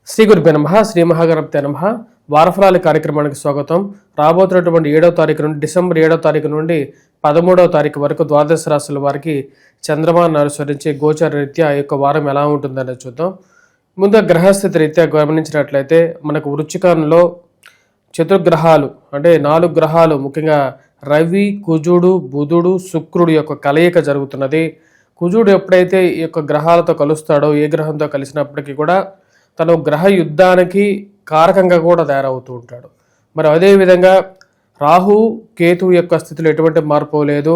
శ్రీ గురుభ్యో నమః. శ్రీ మహాగణపతే నమః. వారఫలాల కార్యక్రమానికి స్వాగతం. రాబోతున్నటువంటి 7వ తారీఖు నుండి డిసెంబర్ 7వ తారీఖు నుండి 13వ తారీఖు వరకు ద్వాదశ రాశుల వారికి చంద్రమాను అనుసరించి గోచర రీత్యా ఈ యొక్క వారం ఎలా ఉంటుందని చూద్దాం. ముందుగా గ్రహస్థితి రీత్యా గమనించినట్లయితే మనకు వృశ్చికంలో చతుర్గ్రహాలు అంటే 4 గ్రహాలు ముఖ్యంగా రవి, కుజుడు, బుధుడు, శుక్రుడు యొక్క కలయిక జరుగుతున్నది. కుజుడు ఎప్పుడైతే ఈ యొక్క గ్రహాలతో కలుస్తాడో, ఏ గ్రహంతో కలిసినప్పటికీ కూడా తను గ్రహ యుద్ధానికి కారకంగా కూడా తయారవుతూ ఉంటాడు. మరి అదేవిధంగా రాహు, కేతు యొక్క స్థితిలో ఎటువంటి మార్పు లేదు.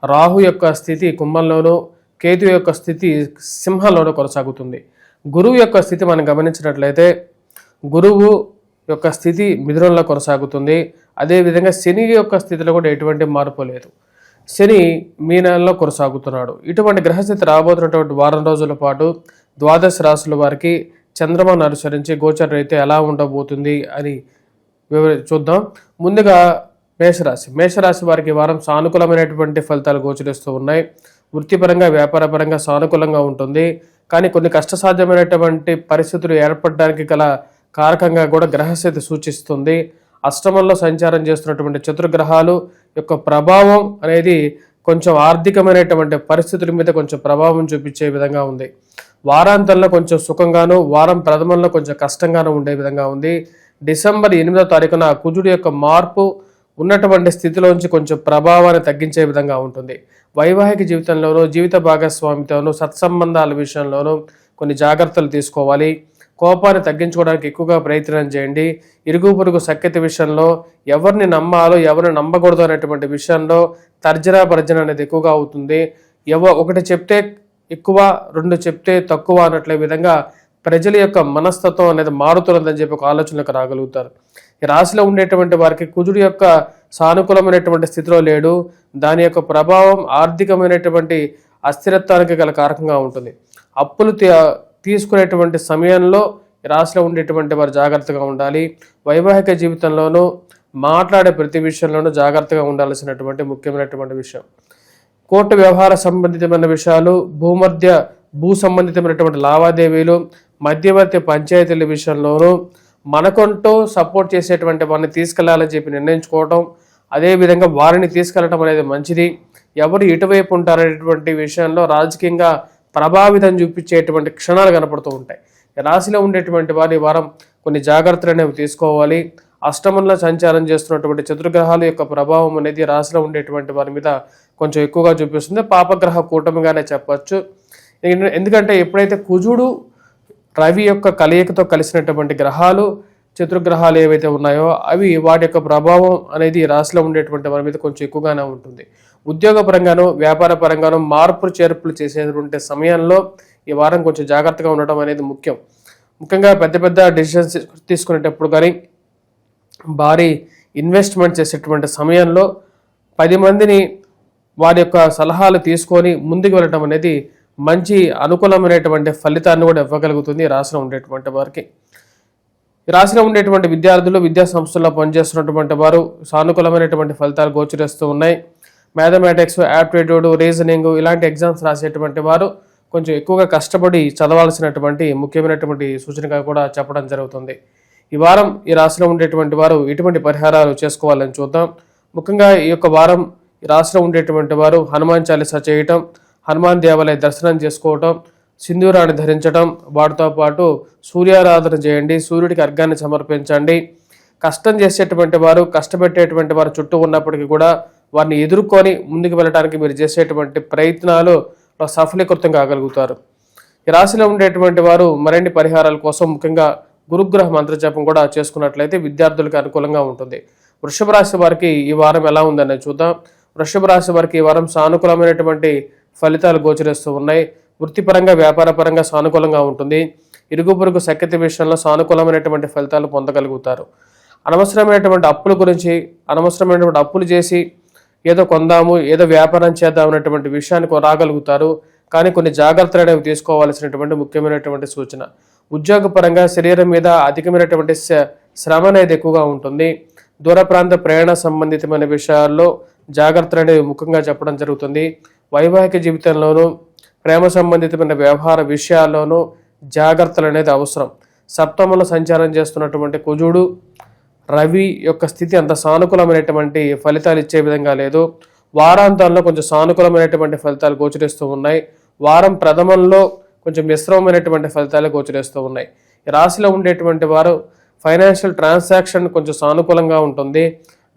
రాహు యొక్క స్థితి కుంభంలోనూ, కేతు యొక్క స్థితి సింహంలోనూ కొనసాగుతుంది. గురువు యొక్క స్థితి మనం గమనించినట్లయితే గురువు యొక్క స్థితి మిథునంలో కొనసాగుతుంది. అదేవిధంగా శని యొక్క స్థితిలో కూడా ఎటువంటి మార్పు లేదు. శని మీనంలో కొనసాగుతున్నాడు. ఇటువంటి గ్రహస్థితి రాబోతున్నటువంటి వారం రోజుల పాటు ద్వాదశ రాశుల వారికి చంద్రమాను అనుసరించి గోచర రీత్యా ఎలా ఉండబోతుంది అని చూద్దాం. ముందుగా మేషరాశి వారికి వారం సానుకూలమైనటువంటి ఫలితాలు గోచరిస్తూ ఉన్నాయి. వృత్తిపరంగా, వ్యాపారపరంగా సానుకూలంగా ఉంటుంది. కానీ కొన్ని కష్టసాధ్యమైనటువంటి పరిస్థితులు ఏర్పడడానికి గల కారకంగా కూడా గ్రహస్థితి సూచిస్తుంది. అష్టమంలో సంచారం చేస్తున్నటువంటి చతుర్గ్రహాలు యొక్క ప్రభావం అనేది కొంచెం ఆర్థికమైనటువంటి పరిస్థితుల మీద కొంచెం ప్రభావం చూపించే విధంగా ఉంది. వారాంతంలో కొంచెం సుఖంగాను, వారం ప్రథమంలో కొంచెం కష్టంగాను ఉండే విధంగా ఉంది. డిసెంబర్ 8వ తారీఖున కుజుడు యొక్క మార్పు ఉన్నటువంటి స్థితిలోంచి కొంచెం ప్రభావాన్ని తగ్గించే విధంగా ఉంటుంది. వైవాహిక జీవితంలోనూ, జీవిత భాగస్వామితోనూ, సత్సంబంధాల విషయంలోనూ కొన్ని జాగ్రత్తలు తీసుకోవాలి. కోపాన్ని తగ్గించుకోవడానికి ఎక్కువగా ప్రయత్నం చేయండి. ఇరుగు పొరుగు సఖ్యత విషయంలో ఎవరిని నమ్మాలో, ఎవరిని నమ్మకూడదు అనేటువంటి విషయంలో తర్జన భర్జన అనేది ఎక్కువగా అవుతుంది. ఒకటి చెప్తే ఎక్కువ, 2 చెప్తే తక్కువ అన్నట్లే విధంగా ప్రజల యొక్క మనస్తత్వం అనేది మారుతున్నదని చెప్పి ఒక ఆలోచనలకు రాగలుగుతారు. ఈ రాశిలో ఉండేటువంటి వారికి కుజుడు యొక్క సానుకూలమైనటువంటి స్థితిలో లేడు. దాని యొక్క ప్రభావం ఆర్థికమైనటువంటి అస్థిరత్వానికి గల కారకంగా ఉంటుంది. అప్పులు తీసుకునేటువంటి సమయంలో రాశిలో ఉండేటువంటి వారు జాగ్రత్తగా ఉండాలి. వైవాహిక జీవితంలోనూ, మాట్లాడే ప్రతి విషయంలోనూ జాగ్రత్తగా ఉండాల్సినటువంటి ముఖ్యమైనటువంటి విషయం. కోర్టు వ్యవహార సంబంధితమైన విషయాలు, భూ సంబంధితమైనటువంటి లావాదేవీలు, మధ్యవర్తి పంచాయతీల విషయంలోనూ మనకంటూ సపోర్ట్ చేసేటువంటి వారిని తీసుకెళ్లాలని చెప్పి నిర్ణయించుకోవటం, అదేవిధంగా వారిని తీసుకెళ్లడం అనేది మంచిది. ఎవరు ఇటువైపు ఉంటారనేటువంటి విషయంలో రాజకీయంగా ప్రభావితం చూపించేటువంటి క్షణాలు కనపడుతూ ఉంటాయి. రాశిలో ఉండేటువంటి వారి వారం కొన్ని జాగ్రత్తలు అనేవి తీసుకోవాలి. అష్టమంలో సంచారం చేస్తున్నటువంటి చతుర్గ్రహాల యొక్క ప్రభావం అనేది రాశిలో ఉండేటువంటి వారి మీద కొంచెం ఎక్కువగా చూపిస్తుంది. పాపగ్రహ కూటమిగానే చెప్పచ్చు. ఎందుకంటే ఎప్పుడైతే కుజుడు, రవి యొక్క కలయికతో కలిసినటువంటి గ్రహాలు, చతుర్గ్రహాలు ఏవైతే ఉన్నాయో అవి వాటి యొక్క ప్రభావం అనేది రాశిలో ఉండేటువంటి వారి మీద కొంచెం ఎక్కువగానే ఉంటుంది. ఉద్యోగపరంగాను, వ్యాపార పరంగాను మార్పులు చేర్పులు చేసేటువంటి సమయంలో ఈ వారం కొంచెం జాగ్రత్తగా ఉండటం అనేది ముఖ్యంగా పెద్ద పెద్ద డెసిషన్స్ తీసుకునేటప్పుడు కానీ, భారీ ఇన్వెస్ట్మెంట్ చేసేటువంటి సమయంలో 10 మందిని వారి యొక్క సలహాలు తీసుకొని ముందుకు వెళ్ళటం అనేది మంచి అనుకూలమైనటువంటి ఫలితాన్ని కూడా ఇవ్వగలుగుతుంది రాశిలో ఉండేటువంటి వారికి. రాశిలో ఉండేటువంటి విద్యార్థులు, విద్యా సంస్థల్లో పనిచేస్తున్నటువంటి వారు సానుకూలమైనటువంటి ఫలితాలు గోచరిస్తూ ఉన్నాయి. మ్యాథమెటిక్స్, యాప్టిట్యూడ్, రీజనింగ్ ఇలాంటి ఎగ్జామ్స్ రాసేటువంటి వారు కొంచెం ఎక్కువగా కష్టపడి చదవాల్సినటువంటి ముఖ్యమైనటువంటి సూచనగా కూడా చెప్పడం జరుగుతుంది. ఈ వారం ఈ రాశిలో ఉండేటువంటి వారు ఎటువంటి పరిహారాలు చేసుకోవాలని చూద్దాం. ముఖ్యంగా ఈ యొక్క వారం ఈ రాశిలో ఉండేటువంటి వారు హనుమాన్ చాలీసా చేయటం, హనుమాన్ దేవాలయ దర్శనం చేసుకోవటం, సింధూరాన్ని ధరించడం, వాటితో పాటు సూర్యారాధన చేయండి, సూర్యుడికి అర్ఘ్యాన్ని సమర్పించండి. కష్టం చేసేటువంటి వారు, కష్టపెట్టేటువంటి వారు చుట్టూ ఉన్నప్పటికీ కూడా వారిని ఎదుర్కొని ముందుకు వెళ్ళడానికి మీరు చేసేటువంటి ప్రయత్నాలు సఫలీకృతం కాగలుగుతారు. ఈ రాశిలో ఉండేటువంటి వారు మరిన్ని పరిహారాల కోసం ముఖ్యంగా గురుగ్రహ మంత్రజపం కూడా చేసుకున్నట్లయితే విద్యార్థులకు అనుకూలంగా ఉంటుంది. వృషభ రాశి వారికి ఈ వారం ఎలా ఉందనేది చూద్దాం. వృషభ రాశి వారికి ఈ వారం సానుకూలమైనటువంటి ఫలితాలు గోచరిస్తూ ఉన్నాయి. వృత్తిపరంగా, వ్యాపారపరంగా సానుకూలంగా ఉంటుంది. ఇరుగు పొరుగు సఖ్యత విషయంలో సానుకూలమైనటువంటి ఫలితాలు పొందగలుగుతారు. అనవసరమైనటువంటి అప్పుల గురించి, అనవసరమైనటువంటి అప్పులు చేసి ఏదో కొందాము, ఏదో వ్యాపారం చేద్దాం అనేటువంటి విషయాన్ని రాగలుగుతారు. కానీ కొన్ని జాగ్రత్తలు అనేవి తీసుకోవాల్సినటువంటి ముఖ్యమైనటువంటి సూచన. ఉద్యోగపరంగా శరీరం మీద అధికమైనటువంటి శ్రమ అనేది ఎక్కువగా ఉంటుంది. దూర ప్రాంత ప్రయాణ సంబంధితమైన విషయాల్లో జాగ్రత్తలు అనేవి ముఖ్యంగా చెప్పడం జరుగుతుంది. వైవాహిక జీవితంలోనూ, ప్రేమ సంబంధితమైన వ్యవహార విషయాల్లోనూ జాగ్రత్తలు అనేది అవసరం. సప్తమంలో సంచారం చేస్తున్నటువంటి కుజుడు రవి యొక్క స్థితి అంత సానుకూలమైనటువంటి ఫలితాలు ఇచ్చే విధంగా లేదు. వారాంతాల్లో కొంచెం సానుకూలమైనటువంటి ఫలితాలు గోచరిస్తూ ఉన్నాయి. వారం ప్రథమంలో కొంచెం మిశ్రమమైనటువంటి ఫలితాలు గోచరిస్తూ ఉన్నాయి. ఈ రాశిలో ఉండేటువంటి వారు ఫైనాన్షియల్ ట్రాన్సాక్షన్ కొంచెం సానుకూలంగా ఉంటుంది.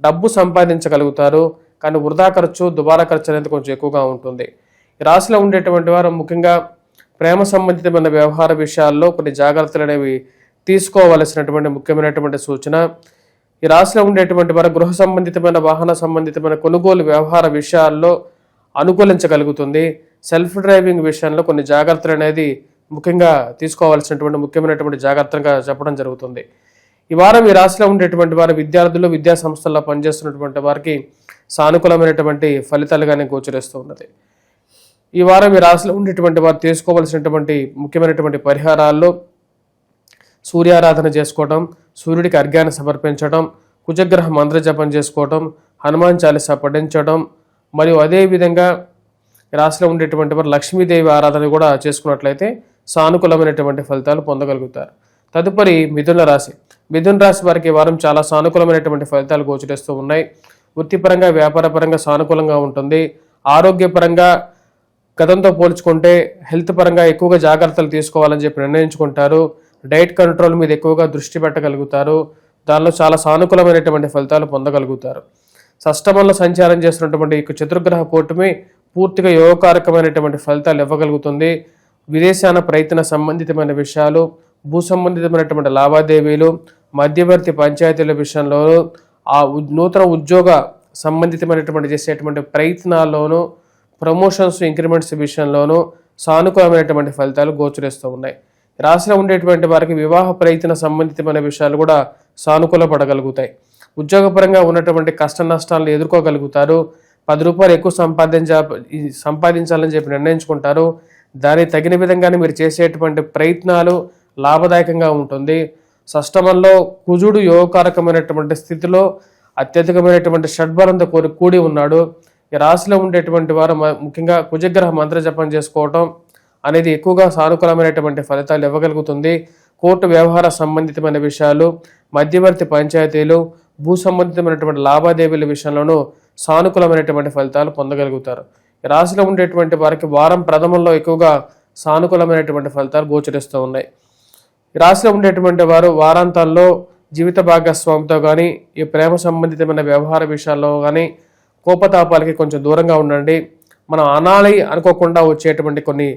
డబ్బు సంపాదించగలుగుతారు, కానీ వృధా ఖర్చు దుబారా ఖర్చు అనేది కొంచెం ఎక్కువగా ఉంటుంది. ఈ రాశిలో ఉండేటువంటి వారు ముఖ్యంగా ప్రేమ సంబంధితమైన వ్యవహార విషయాల్లో కొన్ని జాగ్రత్తలు అనేవి తీసుకోవలసినటువంటి ముఖ్యమైనటువంటి సూచన. ఈ రాశిలో ఉండేటువంటి వారు గృహ సంబంధితమైన వాహన సంబంధితమైన కొనుగోలు వ్యవహార విషయాల్లో అనుకూలించగలుగుతుంది. సెల్ఫ్ డ్రైవింగ్ విషయంలో కొన్ని జాగ్రత్తలు అనేది ముఖ్యంగా తీసుకోవాల్సినటువంటి ముఖ్యమైనటువంటి జాగ్రత్తగా చెప్పడం జరుగుతుంది. ఈ వారం ఈ రాశిలో ఉండేటువంటి వారు విద్యార్థులు, విద్యా సంస్థల్లో పనిచేస్తున్నటువంటి వారికి సానుకూలమైనటువంటి ఫలితాలుగానే గోచరిస్తూ ఉన్నది. ఈ వారం ఈ రాశిలో ఉండేటువంటి వారు తీసుకోవాల్సినటువంటి ముఖ్యమైనటువంటి పరిహారాల్లో సూర్యారాధన చేసుకోవడం, సూర్యుడికి అర్ఘ్యాన్ని సమర్పించడం, కుజగ్రహ మంత్ర జపం చేసుకోవడం, హనుమాన్ చాలీసా పఠించడం, మరియు అదేవిధంగా రాశిలో ఉండేటువంటి వారు లక్ష్మీదేవి ఆరాధన కూడా చేసుకున్నట్లయితే సానుకూలమైనటువంటి ఫలితాలు పొందగలుగుతారు. తదుపరి మిథున రాశి. మిథున రాశి వారికి ఈ వారం చాలా సానుకూలమైనటువంటి ఫలితాలు గోచరిస్తూ ఉన్నాయి. వృత్తిపరంగా, వ్యాపారపరంగా సానుకూలంగా ఉంటుంది. ఆరోగ్యపరంగా గతంతో పోల్చుకుంటే హెల్త్ పరంగా ఎక్కువగా జాగ్రత్తలు తీసుకోవాలని చెప్పి నిర్ణయించుకుంటారు. డైట్ కంట్రోల్ మీద ఎక్కువగా దృష్టి పెట్టగలుగుతారు. దానిలో చాలా సానుకూలమైనటువంటి ఫలితాలు పొందగలుగుతారు. షష్టమంలో సంచారం చేస్తున్నటువంటి ఈ చతుర్గ్రహ కూటమి పూర్తిగా యోగకారకమైనటువంటి ఫలితాలు ఇవ్వగలుగుతుంది. విదేశాన ప్రయత్న సంబంధితమైన విషయాలు, భూ సంబంధితమైనటువంటి లావాదేవీలు, మధ్యవర్తి పంచాయతీల విషయంలోనూ, ఆ నూతన ఉద్యోగ సంబంధితమైనటువంటి చేసేటువంటి ప్రయత్నాల్లోనూ, ప్రమోషన్స్ ఇంక్రిమెంట్స్ విషయంలోనూ సానుకూలమైనటువంటి ఫలితాలు గోచరిస్తూ ఉన్నాయి. రాశిలో ఉండేటువంటి వారికి వివాహ ప్రయత్న సంబంధితమైన విషయాలు కూడా సానుకూలపడగలుగుతాయి. ఉద్యోగపరంగా ఉన్నటువంటి కష్ట నష్టాలను ఎదుర్కోగలుగుతారు. 10 రూపాయలు ఎక్కువ సంపాదించాలని చెప్పి నిర్ణయించుకుంటారు. దానికి తగిన విధంగానే మీరు చేసేటువంటి ప్రయత్నాలు లాభదాయకంగా ఉంటుంది. షష్టమంలో కుజుడు యోగకారకమైనటువంటి స్థితిలో అత్యధికమైనటువంటి షడ్బలంతో కూడి ఉన్నాడు. ఈ రాశిలో ఉండేటువంటి వారు ముఖ్యంగా కుజగ్రహ మంత్ర జపం చేసుకోవటం అనేది ఎక్కువగా సానుకూలమైనటువంటి ఫలితాలు ఇవ్వగలుగుతుంది. కోర్టు వ్యవహార సంబంధితమైన విషయాలు, మధ్యవర్తి పంచాయతీలు, భూ సంబంధితమైనటువంటి లావాదేవీల విషయంలోనూ సానుకూలమైనటువంటి ఫలితాలు పొందగలుగుతారు. ఈ రాశిలో ఉండేటువంటి వారికి వారం ప్రథమంలో ఎక్కువగా సానుకూలమైనటువంటి ఫలితాలు గోచరిస్తూ ఉన్నాయి. ఈ రాశిలో ఉండేటువంటి వారు వారాంతాల్లో జీవిత భాగస్వామితో కానీ, ఈ ప్రేమ సంబంధితమైన వ్యవహార విషయాల్లో కానీ కోపతాపాలకి కొంచెం దూరంగా ఉండండి. మనం అనాలి అనుకోకుండా వచ్చేటువంటి కొన్ని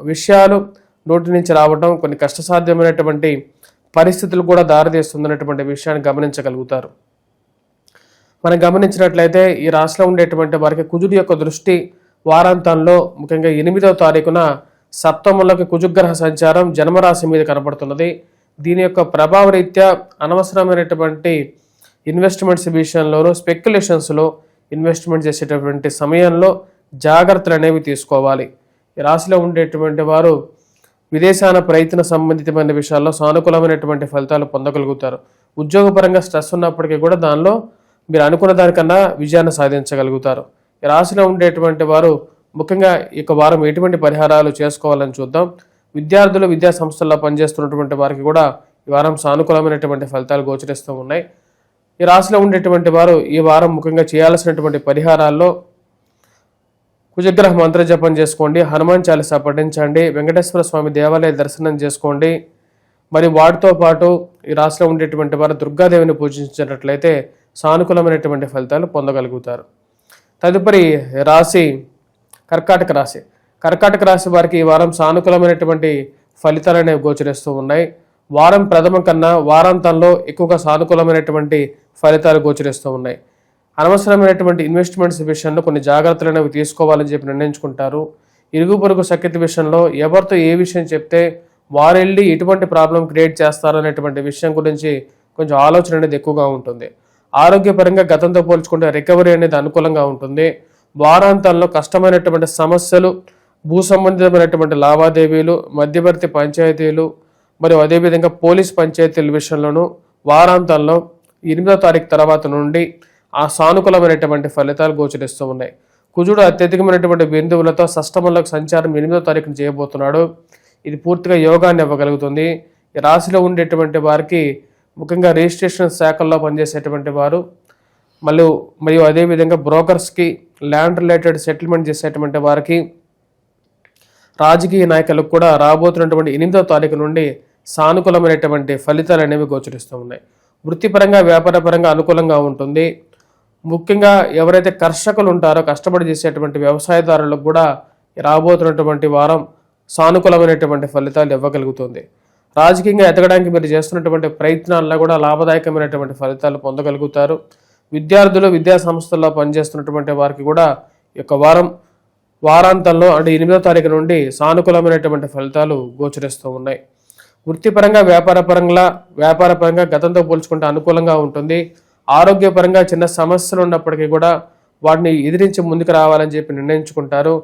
విషయాలు నోటి నుంచి రావడం కొన్ని కష్టసాధ్యమైనటువంటి పరిస్థితులు కూడా దారితీస్తుందనేటువంటి విషయాన్ని గమనించగలుగుతారు. మనం గమనించినట్లయితే ఈ రాశిలో ఉండేటువంటి వారికి కుజుడి యొక్క దృష్టి వారాంతంలో ముఖ్యంగా 8వ తారీఖున సప్తమంలోకి కుజుగ్రహ సంచారం జన్మరాశి మీద కనపడుతున్నది. దీని యొక్క ప్రభావ రీత్యా అనవసరమైనటువంటి ఇన్వెస్ట్మెంట్స్ విషయంలోనూ, స్పెక్యులేషన్స్లో ఇన్వెస్ట్మెంట్ చేసేటటువంటి సమయంలో జాగ్రత్తలు అనేవి తీసుకోవాలి. ఈ రాశిలో ఉండేటువంటి వారు విదేశాన ప్రయత్న సంబంధితమైన విషయాల్లో సానుకూలమైనటువంటి ఫలితాలు పొందగలుగుతారు. ఉద్యోగపరంగా స్ట్రెస్ ఉన్నప్పటికీ కూడా దానిలో మీరు అనుకున్న దానికన్నా విజయాన్ని సాధించగలుగుతారు. ఈ రాశిలో ఉండేటువంటి వారు ముఖ్యంగా ఈ వారం ఎటువంటి పరిహారాలు చేసుకోవాలని చూద్దాం. విద్యార్థులు, విద్యా సంస్థల్లో పనిచేస్తున్నటువంటి వారికి కూడా ఈ వారం సానుకూలమైనటువంటి ఫలితాలు గోచరిస్తూ ఉన్నాయి. ఈ రాశిలో ఉండేటువంటి వారు ఈ వారం ముఖ్యంగా చేయాల్సినటువంటి పరిహారాల్లో కుజగ్రహ మంత్ర జపం చేసుకోండి, హనుమాన్ చాలీసా పఠించండి, వెంకటేశ్వర స్వామి దేవాలయ దర్శనం చేసుకోండి. మరి వాటితో పాటు ఈ రాశిలో ఉండేటువంటి వారు దుర్గాదేవిని పూజించినట్లయితే సానుకూలమైనటువంటి ఫలితాలు పొందగలుగుతారు. తదుపరి రాశి కర్కాటక రాశి. కర్కాటక రాశి వారికి ఈ వారం సానుకూలమైనటువంటి ఫలితాలు అనేవి గోచరిస్తూ ఉన్నాయి. వారం ప్రథమం కన్నా వారాంతంలో ఎక్కువగా సానుకూలమైనటువంటి ఫలితాలు గోచరిస్తూ ఉన్నాయి. అనవసరమైనటువంటి ఇన్వెస్ట్మెంట్స్ విషయంలో కొన్ని జాగ్రత్తలు అనేవి తీసుకోవాలని చెప్పి నిర్ణయించుకుంటారు. ఇరుగు పొరుగు సఖ్యత విషయంలో ఎవరితో ఏ విషయం చెప్తే వారెళ్ళి ఎటువంటి ప్రాబ్లం క్రియేట్ చేస్తారనేటువంటి విషయం గురించి కొంచెం ఆలోచన అనేది ఎక్కువగా ఉంటుంది. ఆరోగ్యపరంగా గతంతో పోల్చుకుంటే రికవరీ అనేది అనుకూలంగా ఉంటుంది. వారాంతాల్లో కష్టమైనటువంటి సమస్యలు, భూ సంబంధితమైనటువంటి లావాదేవీలు, మధ్యవర్తి పంచాయతీలు మరియు అదేవిధంగా పోలీస్ పంచాయతీల విషయంలోనూ వారాంతాల్లో 8వ తారీఖు తర్వాత నుండి ఆ సానుకూలమైనటువంటి ఫలితాలు గోచరిస్తూ ఉన్నాయి. కుజుడు అత్యధికమైనటువంటి బిందువులతో షష్టమంలోకి సంచారం 8వ తారీఖున చేయబోతున్నాడు. ఇది పూర్తిగా యోగాన్ని ఇవ్వగలుగుతుంది. ఈ రాశిలో ఉండేటువంటి వారికి ముఖ్యంగా రిజిస్ట్రేషన్ శాఖల్లో పనిచేసేటువంటి వారు మరియు అదేవిధంగా బ్రోకర్స్కి, ల్యాండ్ రిలేటెడ్ సెటిల్మెంట్ చేసేటువంటి వారికి, రాజకీయ నాయకులకు కూడా రాబోతున్నటువంటి 8వ తారీఖు నుండి సానుకూలమైనటువంటి ఫలితాలు అనేవి గోచరిస్తూ ఉన్నాయి. వృత్తిపరంగా, వ్యాపారపరంగా అనుకూలంగా ఉంటుంది. ముఖ్యంగా ఎవరైతే కర్షకులు ఉంటారో, కష్టపడి చేసేటువంటి వ్యవసాయదారులకు కూడా రాబోతున్నటువంటి వారం సానుకూలమైనటువంటి ఫలితాలు ఇవ్వగలుగుతుంది. రాజకీయంగా ఎదగడానికి మీరు చేస్తున్నటువంటి ప్రయత్నాల్లో కూడా లాభదాయకమైనటువంటి ఫలితాలు పొందగలుగుతారు. విద్యార్థులు, విద్యా సంస్థల్లో పనిచేస్తున్నటువంటి వారికి కూడా ఈ యొక్క వారాంతంలో అంటే 8వ తారీఖు నుండి సానుకూలమైనటువంటి ఫలితాలు గోచరిస్తూ ఉన్నాయి. వృత్తిపరంగా, వ్యాపారపరంగా గతంతో పోల్చుకుంటే అనుకూలంగా ఉంటుంది. ఆరోగ్యపరంగా చిన్న సమస్యలు ఉన్నప్పటికీ కూడా వాటిని ఎదిరించి ముందుకు రావాలని చెప్పి నిర్ణయించుకుంటారు.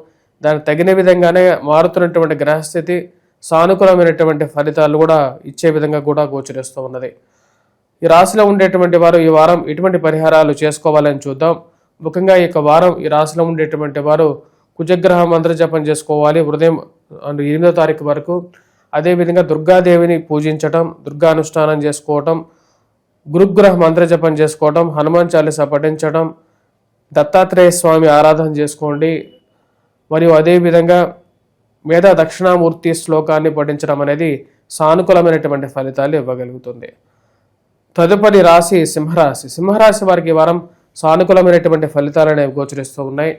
దానికి తగిన విధంగానే మారుతున్నటువంటి గ్రహస్థితి సానుకూలమైనటువంటి ఫలితాలు కూడా ఇచ్చే విధంగా కూడా గోచరిస్తూ ఉన్నది. ఈ రాశిలో ఉండేటువంటి వారు ఈ వారం ఎటువంటి పరిహారాలు చేసుకోవాలని చూద్దాం. ముఖ్యంగా ఈ వారం ఈ రాశిలో ఉండేటువంటి వారు కుజగ్రహ మంత్ర జపం చేసుకోవాలి ఉదయం 8వ తారీఖు వరకు. అదేవిధంగా దుర్గాదేవిని పూజించటం, దుర్గా అనుష్ఠానం చేసుకోవటం, గురుగ్రహ మంత్ర జపం చేసుకోవటం, హనుమాన్ చాలీసా పఠించడం, దత్తాత్రేయ స్వామి ఆరాధన చేసుకోండి. మరియు అదేవిధంగా మేధా దక్షిణామూర్తి శ్లోకాన్ని పఠించడం అనేది సానుకూలమైనటువంటి ఫలితాలు ఇవ్వగలుగుతుంది. తదుపరి రాశి సింహరాశి. సింహరాశి వారికి ఈ వారం సానుకూలమైనటువంటి ఫలితాలు అనేవి గోచరిస్తూ ఉన్నాయి.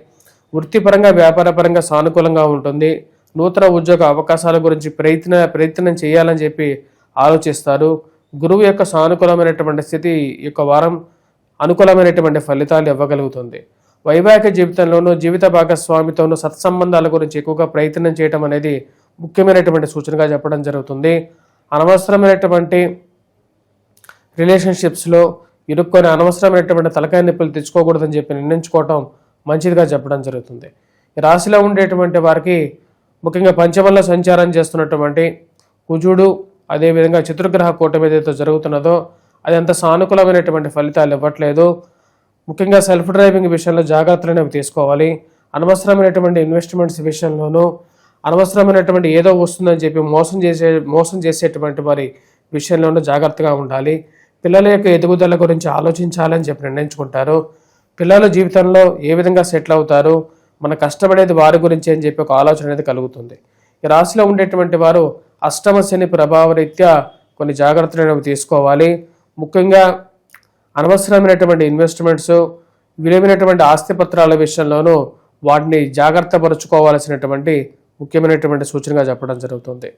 వృత్తిపరంగా, వ్యాపారపరంగా సానుకూలంగా ఉంటుంది. నూతన ఉద్యోగ అవకాశాల గురించి ప్రయత్నం చేయాలని చెప్పి ఆలోచిస్తారు. గురువు యొక్క సానుకూలమైనటువంటి స్థితి ఈ యొక్క వారం అనుకూలమైనటువంటి ఫలితాలు ఇవ్వగలుగుతుంది. వైవాహిక జీవితంలోనూ, జీవిత భాగస్వామితోనూ సత్సంబంధాల గురించి ఎక్కువగా ప్రయత్నం చేయడం అనేది ముఖ్యమైనటువంటి సూచనగా చెప్పడం జరుగుతుంది. అనవసరమైనటువంటి రిలేషన్షిప్స్లో ఇరుక్కొని అనవసరమైనటువంటి తలకాయ నొప్పులు తెచ్చుకోకూడదని చెప్పి నిర్ణయించుకోవటం మంచిదిగా చెప్పడం జరుగుతుంది. ఈ రాశిలో ఉండేటువంటి వారికి ముఖ్యంగా పంచమంలో సంచారం చేస్తున్నటువంటి కుజుడు, అదేవిధంగా చతుర్గ్రహ కూటమి ఏదైతే జరుగుతున్నదో అది అంత సానుకూలమైనటువంటి ఫలితాలు ఇవ్వట్లేదు. ముఖ్యంగా సెల్ఫ్ డ్రైవింగ్ విషయంలో జాగ్రత్తలు అనేవి తీసుకోవాలి. అనవసరమైనటువంటి ఇన్వెస్ట్మెంట్స్ విషయంలోనూ, అనవసరమైనటువంటి ఏదో వస్తుందని చెప్పి మోసం చేసేటువంటి వారి విషయంలోనూ జాగ్రత్తగా ఉండాలి. పిల్లల యొక్క ఎదుగుదల గురించి ఆలోచించాలని చెప్పి నిర్ణయించుకుంటారు. పిల్లల జీవితంలో ఏ విధంగా సెటిల్ అవుతారు, మన కష్టపడేది వారి గురించి అని చెప్పి ఒక ఆలోచన అనేది కలుగుతుంది. ఈ రాశిలో ఉండేటువంటి వారు అష్టమ శని ప్రభావరీత్యా కొన్ని జాగ్రత్తలు తీసుకోవాలి. ముఖ్యంగా అనవసరమైనటువంటి ఇన్వెస్ట్మెంట్స్, విలువైనటువంటి ఆస్తి పత్రాల విషయంలోనూ వాటిని జాగ్రత్త పరుచుకోవాల్సినటువంటి ముఖ్యమైనటువంటి సూచనగా చెప్పడం జరుగుతుంది.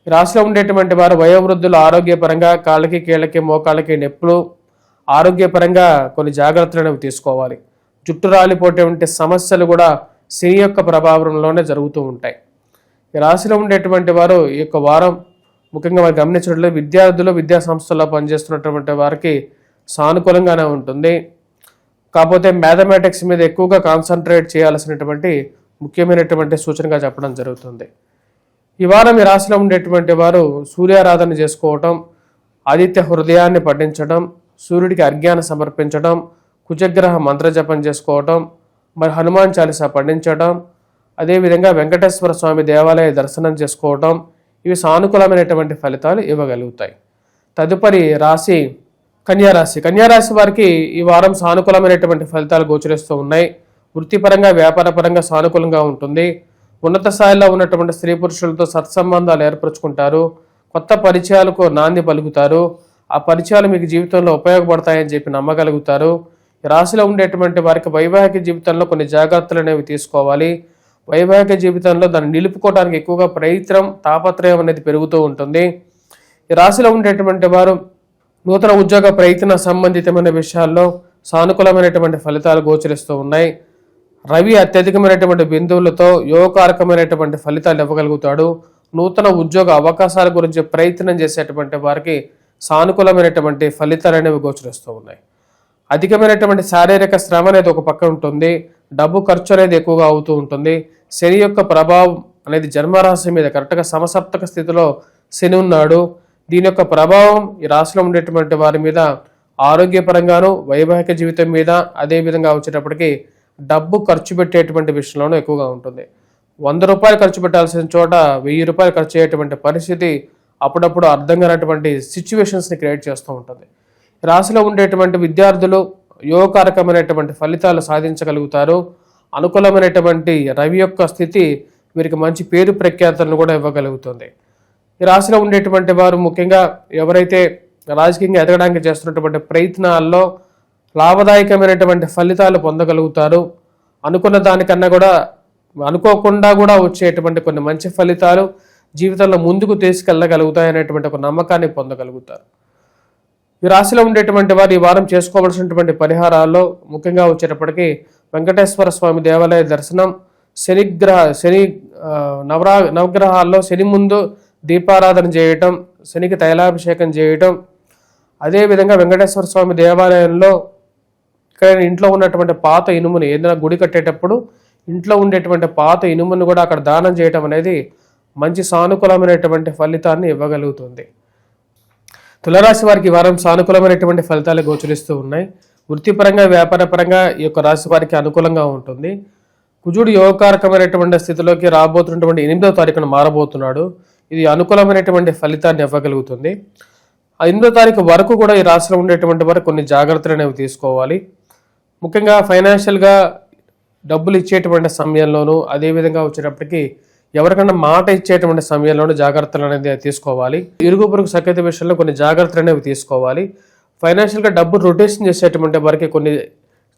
ఈ రాశిలో ఉండేటువంటి వారు వయోవృద్ధులు ఆరోగ్యపరంగా కాళ్ళకి, కీళ్ళకి, మోకాళ్ళకి నొప్పులు, ఆరోగ్యపరంగా కొన్ని జాగ్రత్తలు తీసుకోవాలి. జుట్టు రాలిపోయేటువంటి సమస్యలు కూడా శని యొక్క ప్రభావంలోనే జరుగుతూ ఉంటాయి. ఈ రాశిలో ఉండేటువంటి వారు ఈ యొక్క వారం ముఖ్యంగా వారు గమనించినట్లయితే విద్యార్థులు, విద్యా సంస్థల్లో పనిచేస్తున్నటువంటి వారికి సానుకూలంగానే ఉంటుంది. కాకపోతే మ్యాథమెటిక్స్ మీద ఎక్కువగా కాన్సన్ట్రేట్ చేయాల్సినటువంటి ముఖ్యమైనటువంటి సూచనగా చెప్పడం జరుగుతుంది. ఈ వారం ఈ రాశిలో ఉండేటువంటి వారు సూర్యారాధన చేసుకోవటం, ఆదిత్య హృదయాన్ని పఠించడం, సూర్యుడికి అర్ఘ్యాన్ని సమర్పించడం, కుజగ్రహ మంత్రజపం చేసుకోవటం, మరి హనుమాన్ చాలీసా పఠించడం, అదేవిధంగా వెంకటేశ్వర స్వామి దేవాలయ దర్శనం చేసుకోవటం, ఇవి సానుకూలమైనటువంటి ఫలితాలు ఇవ్వగలుగుతాయి. తదుపరి రాశి కన్యారాశి. కన్యారాశి వారికి ఈ వారం సానుకూలమైనటువంటి ఫలితాలు గోచరిస్తూ ఉన్నాయి. వృత్తిపరంగా, వ్యాపారపరంగా సానుకూలంగా ఉంటుంది. ఉన్నత స్థాయిలో ఉన్నటువంటి స్త్రీ పురుషులతో సత్సంబంధాలు ఏర్పరచుకుంటారు. కొత్త పరిచయాలకు నాంది పలుకుతారు. ఆ పరిచయాలు మీకు జీవితంలో ఉపయోగపడతాయని చెప్పి నమ్మగలుగుతారు. రాశిలో ఉండేటువంటి వారికి వైవాహిక జీవితంలో కొన్ని జాగ్రత్తలు అనేవి తీసుకోవాలి. వైవాహిక జీవితంలో దాన్ని నిలుపుకోవడానికి ఎక్కువగా తాపత్రయం అనేది పెరుగుతూ ఉంటుంది. ఈ రాశిలో ఉండేటువంటి వారు నూతన ఉద్యోగ ప్రయత్న సంబంధితమైన విషయాల్లో సానుకూలమైనటువంటి ఫలితాలు గోచరిస్తూ ఉన్నాయి. రవి అత్యధికమైనటువంటి బిందువులతో యోగకారకమైనటువంటి ఫలితాలు ఇవ్వగలుగుతాడు. నూతన ఉద్యోగ అవకాశాల గురించి ప్రయత్నం చేసేటువంటి వారికి సానుకూలమైనటువంటి ఫలితాలు అనేవి గోచరిస్తూ ఉన్నాయి. అధికమైనటువంటి శారీరక శ్రమ అనేది ఒక పక్క ఉంటుంది. డబ్బు ఖర్చు అనేది ఎక్కువగా అవుతూ ఉంటుంది. శని యొక్క ప్రభావం అనేది జన్మరాశి మీద కరెక్ట్గా సమసప్తక స్థితిలో శని ఉన్నాడు. దీని యొక్క ప్రభావం ఈ రాశిలో ఉండేటువంటి వారి మీద ఆరోగ్యపరంగాను, వైవాహిక జీవితం మీద, అదేవిధంగా వచ్చేటప్పటికి డబ్బు ఖర్చు పెట్టేటువంటి విషయంలోనూ ఎక్కువగా ఉంటుంది. 100 రూపాయలు ఖర్చు పెట్టాల్సిన చోట 1000 రూపాయలు ఖర్చు అయ్యేటువంటి పరిస్థితి అప్పుడప్పుడు అర్థం కానటువంటి సిచ్యువేషన్స్ని క్రియేట్ చేస్తూ ఉంటుంది. రాశిలో ఉండేటువంటి విద్యార్థులు యోగకారకమైనటువంటి ఫలితాలు సాధించగలుగుతారు. అనుకూలమైనటువంటి రవి యొక్క స్థితి వీరికి మంచి పేరు ప్రఖ్యాతలను కూడా ఇవ్వగలుగుతుంది. ఈ రాశిలో ఉండేటువంటి వారు ముఖ్యంగా ఎవరైతే రాజకీయంగా ఎదగడానికి చేస్తున్నటువంటి ప్రయత్నాల్లో లాభదాయకమైనటువంటి ఫలితాలు పొందగలుగుతారు. అనుకున్న దానికన్నా కూడా అనుకోకుండా కూడా వచ్చేటువంటి కొన్ని మంచి ఫలితాలు జీవితంలో ముందుకు తీసుకెళ్ళగలుగుతాయనేటువంటి ఒక నమ్మకాన్ని పొందగలుగుతారు. ఈ రాశిలో ఉండేటువంటి వారు ఈ వారం చేసుకోవాల్సినటువంటి పరిహారాల్లో ముఖ్యంగా వచ్చేటప్పటికీ వెంకటేశ్వర స్వామి దేవాలయ దర్శనం, శని నవగ్రహాల్లో శని ముందు దీపారాధన చేయటం, శనికి తైలాభిషేకం చేయటం, అదేవిధంగా వెంకటేశ్వర స్వామి దేవాలయంలో ఇక్కడ ఇంట్లో ఉన్నటువంటి పాత ఇనుముని ఏదైనా గుడి కట్టేటప్పుడు ఇంట్లో ఉండేటువంటి పాత ఇనుమును కూడా అక్కడ దానం చేయటం అనేది మంచి సానుకూలమైనటువంటి ఫలితాన్ని ఇవ్వగలుగుతుంది. తులారాశి వారికి ఈ వారం సానుకూలమైనటువంటి ఫలితాలు గోచరిస్తూ ఉన్నాయి. వృత్తిపరంగా వ్యాపారపరంగా ఈ యొక్క రాశి వారికి అనుకూలంగా ఉంటుంది. కుజుడు యోగకారకమైనటువంటి స్థితిలోకి రాబోతున్నటువంటి 8వ తారీఖున మారబోతున్నాడు. ఇది అనుకూలమైనటువంటి ఫలితాన్ని ఇవ్వగలుగుతుంది. 8వ తారీఖు వరకు కూడా ఈ రాశిలో ఉండేటువంటి వారు కొన్ని జాగ్రత్తలు అనేవి తీసుకోవాలి. ముఖ్యంగా ఫైనాన్షియల్గా డబ్బులు ఇచ్చేటువంటి సమయంలోనూ, అదేవిధంగా వచ్చేటప్పటికి ఎవరికైనా మాట ఇచ్చేటువంటి సమయంలోనూ జాగ్రత్తలు అనేది తీసుకోవాలి. ఇరుగు పొరుగు సఖ్యత విషయంలో కొన్ని జాగ్రత్తలు అనేవి తీసుకోవాలి. ఫైనాన్షియల్గా డబ్బు రొటేషన్ చేసేటువంటి వారికి కొన్ని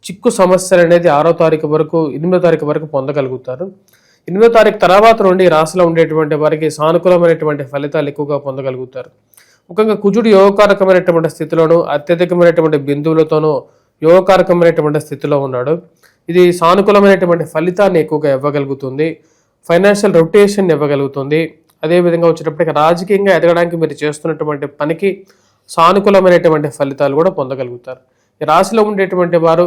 చిక్కు సమస్యలు అనేది 6వ తారీఖు వరకు 8వ తారీఖు వరకు పొందగలుగుతారు. 8వ తారీఖు తర్వాత నుండి రాశిలో ఉండేటువంటి వారికి సానుకూలమైనటువంటి ఫలితాలు ఎక్కువగా పొందగలుగుతారు. ముఖ్యంగా కుజుడు యోగకారకమైనటువంటి స్థితిలోనూ అత్యధికమైనటువంటి బిందువులతోనూ యోగకారకమైనటువంటి స్థితిలో ఉన్నాడు. ఇది సానుకూలమైనటువంటి ఫలితాన్ని ఎక్కువగా ఇవ్వగలుగుతుంది. Financial rotation ఇవ్వగలుగుతుంది. అదేవిధంగా వచ్చేటప్పటికి రాజకీయంగా ఎదగడానికి మీరు చేస్తున్నటువంటి పనికి సానుకూలమైనటువంటి ఫలితాలు కూడా పొందగలుగుతారు. ఈ రాశిలో ఉండేటువంటి వారు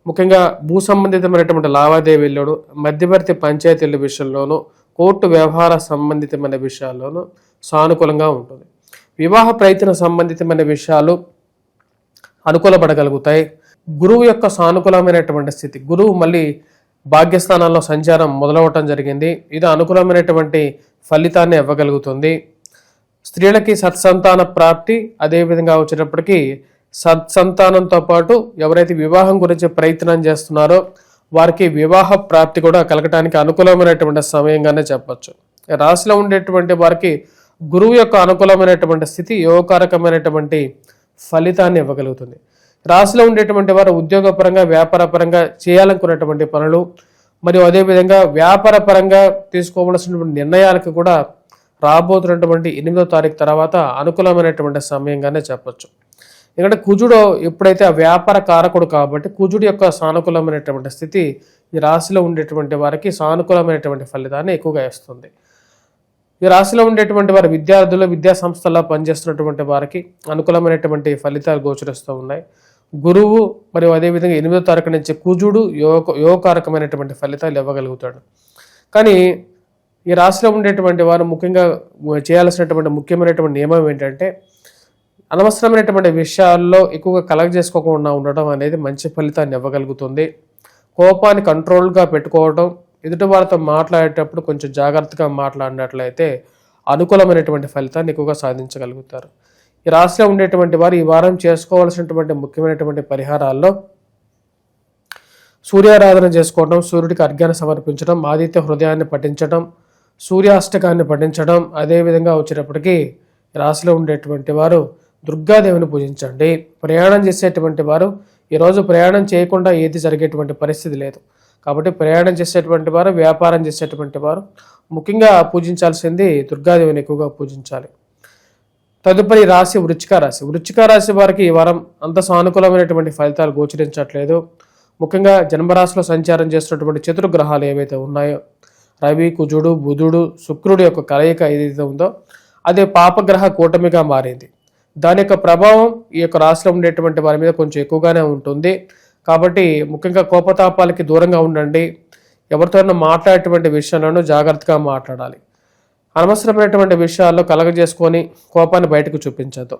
ముఖ్యంగా భూ సంబంధితమైనటువంటి లావాదేవీల్లోనూ, మధ్యవర్తి పంచాయతీల విషయంలోనూ, కోర్టు వ్యవహార సంబంధితమైన విషయాల్లోనూ సానుకూలంగా ఉంటుంది. వివాహ ప్రయత్న సంబంధితమైన విషయాలు అనుకూలపడగలుగుతాయి. గురువు యొక్క సానుకూలమైనటువంటి స్థితి, గురువు మళ్ళీ భాగ్యస్థానాల్లో సంచారం మొదలవటం జరిగింది. ఇది అనుకూలమైనటువంటి ఫలితాన్ని ఇవ్వగలుగుతుంది. స్త్రీలకి సత్సంతాన ప్రాప్తి, అదేవిధంగా వచ్చేటప్పటికి సత్సంతానంతో పాటు ఎవరైతే వివాహం గురించి ప్రయత్నం చేస్తున్నారో వారికి వివాహ ప్రాప్తి కూడా కలగటానికి అనుకూలమైనటువంటి సమయంగానే చెప్పచ్చు. రాశిలో ఉండేటువంటి వారికి గురువు యొక్క అనుకూలమైనటువంటి స్థితి యోగకారకమైనటువంటి ఫలితాన్ని ఇవ్వగలుగుతుంది. రాశిలో ఉండేటువంటి వారు ఉద్యోగపరంగా వ్యాపారపరంగా చేయాలనుకున్నటువంటి పనులు మరియు అదేవిధంగా వ్యాపారపరంగా తీసుకోవలసినటువంటి నిర్ణయాలకు కూడా రాబోతున్నటువంటి 8వ తారీఖు తర్వాత అనుకూలమైనటువంటి సమయంగానే చెప్పచ్చు. ఎందుకంటే కుజుడు ఎప్పుడైతే ఆ వ్యాపార కారకుడు కాబట్టి కుజుడు యొక్క సానుకూలమైనటువంటి స్థితి ఈ రాశిలో ఉండేటువంటి వారికి సానుకూలమైనటువంటి ఫలితాన్ని ఎక్కువగా ఇస్తుంది. ఈ రాశిలో ఉండేటువంటి వారి విద్యార్థులు, విద్యా సంస్థల్లో పనిచేస్తున్నటువంటి వారికి అనుకూలమైనటువంటి ఫలితాలు గోచరిస్తూ ఉన్నాయి. గురువు మరియు అదేవిధంగా 8వ తారీఖు నుంచి కుజుడు యోగకారకమైనటువంటి ఫలితాలు ఇవ్వగలుగుతాడు. కానీ ఈ రాశిలో ఉండేటువంటి వారు ముఖ్యంగా చేయాల్సినటువంటి ముఖ్యమైనటువంటి నియమం ఏంటంటే అనవసరమైనటువంటి విషయాల్లో ఎక్కువగా కలెక్ట్ చేసుకోకుండా ఉండటం అనేది మంచి ఫలితాన్ని ఇవ్వగలుగుతుంది. కోపాన్ని కంట్రోల్గా పెట్టుకోవడం, ఎదుటి వారితో మాట్లాడేటప్పుడు కొంచెం జాగ్రత్తగా మాట్లాడినట్లయితే అనుకూలమైనటువంటి ఫలితాన్ని ఎక్కువగా సాధించగలుగుతారు. ఈ రాశిలో ఉండేటువంటి వారు ఈ వారం చేసుకోవాల్సినటువంటి ముఖ్యమైనటువంటి పరిహారాల్లో సూర్యారాధన చేసుకోవడం, సూర్యుడికి అర్ఘ్యాన్ని సమర్పించడం, ఆదిత్య హృదయాన్ని పఠించడం, సూర్యాష్టకాన్ని పఠించడం, అదేవిధంగా వచ్చేటప్పటికి రాశిలో ఉండేటువంటి వారు దుర్గాదేవిని పూజించండి. ప్రయాణం చేసేటువంటి వారు ఈరోజు ప్రయాణం చేయకుండా ఏది జరిగేటువంటి పరిస్థితి లేదు కాబట్టి ప్రయాణం చేసేటువంటి వారు, వ్యాపారం చేసేటువంటి వారు ముఖ్యంగా పూజించాల్సింది దుర్గాదేవిని ఎక్కువగా పూజించాలి. తదుపరి రాశి వృశ్చిక రాశి. వృశ్చిక రాశి వారికి ఈ వారం అంత సానుకూలమైనటువంటి ఫలితాలు గోచరించట్లేదు. ముఖ్యంగా జన్మరాశిలో సంచారం చేస్తున్నటువంటి చతుర్గ్రహాలు ఏవైతే ఉన్నాయో రవి, కుజుడు, బుధుడు, శుక్రుడు యొక్క కలయిక ఏదైతే ఉందో అదే పాపగ్రహ కూటమిగా మారింది. దాని యొక్క ప్రభావం ఈ యొక్క రాశిలో ఉండేటువంటి వారి మీద కొంచెం ఎక్కువగానే ఉంటుంది. కాబట్టి ముఖ్యంగా కోపతాపాలకి దూరంగా ఉండండి. ఎవరితోనైనా మాట్లాడేటువంటి విషయంలోనూ జాగ్రత్తగా మాట్లాడాలి. అనవసరమైనటువంటి విషయాల్లో కలగజేసుకొని కోపాన్ని బయటకు చూపించదు.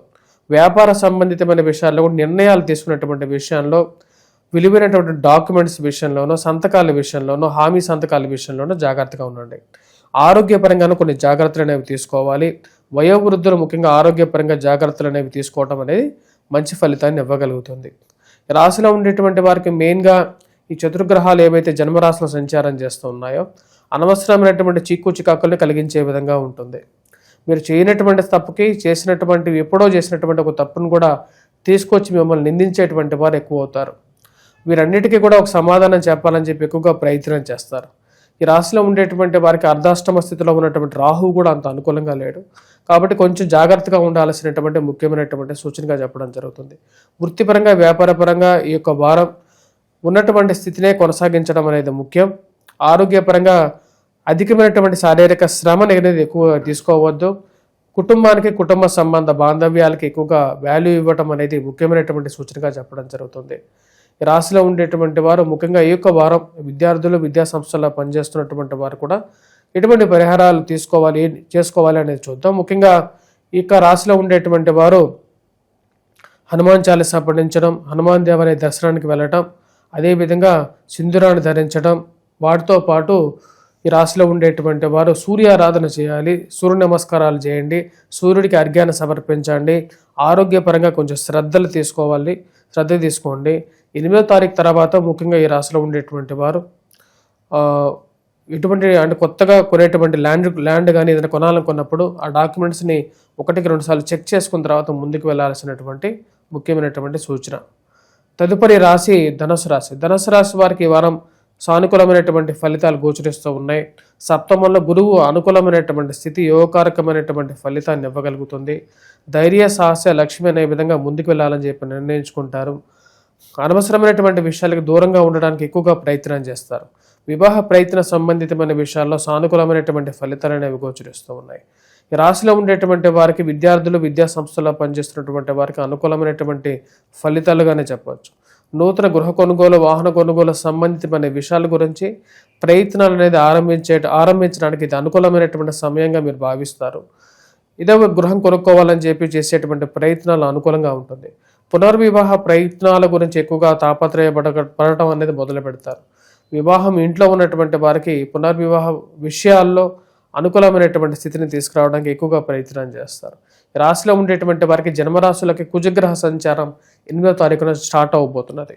వ్యాపార సంబంధితమైన విషయాల్లో కూడా నిర్ణయాలు తీసుకునేటువంటి విషయంలో, విలువైనటువంటి డాక్యుమెంట్స్ విషయంలోనూ, సంతకాల విషయంలోనూ, హామీ సంతకాల విషయంలోనూ జాగ్రత్తగా ఉండండి. ఆరోగ్యపరంగానూ కొన్ని జాగ్రత్తలు అనేవి తీసుకోవాలి. వయోవృద్ధులు ముఖ్యంగా ఆరోగ్యపరంగా జాగ్రత్తలు అనేవి తీసుకోవడం అనేది మంచి ఫలితాన్ని ఇవ్వగలుగుతుంది. రాశిలో ఉండేటువంటి వారికి మెయిన్గా ఈ చతుర్గ్రహాలు ఏవైతే జన్మరాశిలో సంచారం చేస్తూ ఉన్నాయో అనవసరమైనటువంటి చీకు చికాకుల్ని కలిగించే విధంగా ఉంటుంది. మీరు చేయనటువంటి తప్పుకి ఎప్పుడో చేసినటువంటి ఒక తప్పును కూడా తీసుకొచ్చి మిమ్మల్ని నిందించేటువంటి వారు ఎక్కువ అవుతారు. వీరన్నిటికీ కూడా ఒక సమాధానం చెప్పాలని చెప్పి ఎక్కువగా ప్రయత్నం చేస్తారు. ఈ రాశిలో ఉండేటువంటి వారికి అర్ధాష్టమ స్థితిలో ఉన్నటువంటి రాహువు కూడా అంత అనుకూలంగా లేడు. కాబట్టి కొంచెం జాగ్రత్తగా ఉండాల్సినటువంటి ముఖ్యమైనటువంటి సూచనగా చెప్పడం జరుగుతుంది. వృత్తిపరంగా వ్యాపారపరంగా ఈ యొక్క వారం ఉన్నటువంటి స్థితినే కొనసాగించడం అనేది ముఖ్యం. ఆరోగ్యపరంగా అధికమైనటువంటి శారీరక శ్రమ అనేది ఎక్కువ తీసుకోవద్దు. కుటుంబానికి కుటుంబ సంబంధ బాంధవ్యాలకి ఎక్కువగా వాల్యూ ఇవ్వటం అనేది ముఖ్యమైనటువంటి సూచనగా చెప్పడం జరుగుతుంది. ఈ రాశిలో ఉండేటువంటి వారు ముఖ్యంగా ఈ యొక్క వారం విద్యార్థులు విద్యా సంస్థల్లో పనిచేస్తున్నటువంటి వారు కూడా ఎటువంటి పరిహారాలు చేసుకోవాలి అనేది చూద్దాం. ముఖ్యంగా ఈ యొక్క రాశిలో ఉండేటువంటి వారు హనుమాన్ చాలీసా పఠించడం, హనుమాన్ దేవాలయ దర్శనానికి వెళ్ళటం, అదేవిధంగా సింధూరాన్ని ధరించడం, వాటితో పాటు ఈ రాశిలో ఉండేటువంటి వారు సూర్యారాధన చేయాలి, సూర్య నమస్కారాలు చేయండి, సూర్యుడికి అర్ఘ్యాన్ని సమర్పించండి, ఆరోగ్యపరంగా కొంచెం శ్రద్ధ తీసుకోండి. 8వ తారీఖు తర్వాత ముఖ్యంగా ఈ రాశిలో ఉండేటువంటి వారు అంటే కొత్తగా కొనేటువంటి ల్యాండ్ కానీ ఏదైనా కొనాలనుకున్నప్పుడు ఆ డాక్యుమెంట్స్ని 1-2 సార్లు చెక్ చేసుకున్న తర్వాత ముందుకు వెళ్లాల్సినటువంటి ముఖ్యమైనటువంటి సూచన. తదుపరి రాశి ధనుసు రాశి. ధనుసు రాశి వారికి ఈ వారం సానుకూలమైనటువంటి ఫలితాలు గోచరిస్తూ ఉన్నాయి. సప్తమంలో గురువు అనుకూలమైనటువంటి స్థితి యోగకారకమైనటువంటి ఫలితాన్ని ఇవ్వగలుగుతుంది. ధైర్య సాహస లక్ష్మి అనే విధంగా ముందుకు వెళ్ళాలని చెప్పి నిర్ణయించుకుంటారు. అనవసరమైనటువంటి విషయాలకు దూరంగా ఉండడానికి ఎక్కువగా ప్రయత్నం చేస్తారు. వివాహ ప్రయత్న సంబంధితమైన విషయాల్లో సానుకూలమైనటువంటి ఫలితాలు అనేవి గోచరిస్తూ ఉన్నాయి. ఈ రాశిలో ఉండేటువంటి వారికి విద్యార్థులు విద్యా సంస్థల్లో పనిచేస్తున్నటువంటి వారికి అనుకూలమైనటువంటి ఫలితాలుగానే చెప్పవచ్చు. నూతన గృహ కొనుగోలు, వాహన కొనుగోలు సంబంధితమైన విషయాల గురించి ప్రయత్నాలు అనేది ఆరంభించడానికి ఇది అనుకూలమైనటువంటి సమయంగా మీరు భావిస్తారు. ఇదే గృహం కొనుక్కోవాలని చెప్పి చేసేటువంటి ప్రయత్నాలు అనుకూలంగా ఉంటుంది. పునర్వివాహ ప్రయత్నాల గురించి ఎక్కువగా తాపత్రయపడటం అనేది మొదలు పెడతారు. వివాహం ఇంట్లో ఉన్నటువంటి వారికి పునర్వివాహ విషయాల్లో అనుకూలమైనటువంటి స్థితిని తీసుకురావడానికి ఎక్కువగా ప్రయత్నం చేస్తారు. రాశిలో ఉండేటువంటి వారికి జన్మరాశులకి కుజగ్రహ సంచారం 8వ తారీఖున స్టార్ట్ అవబోతున్నది.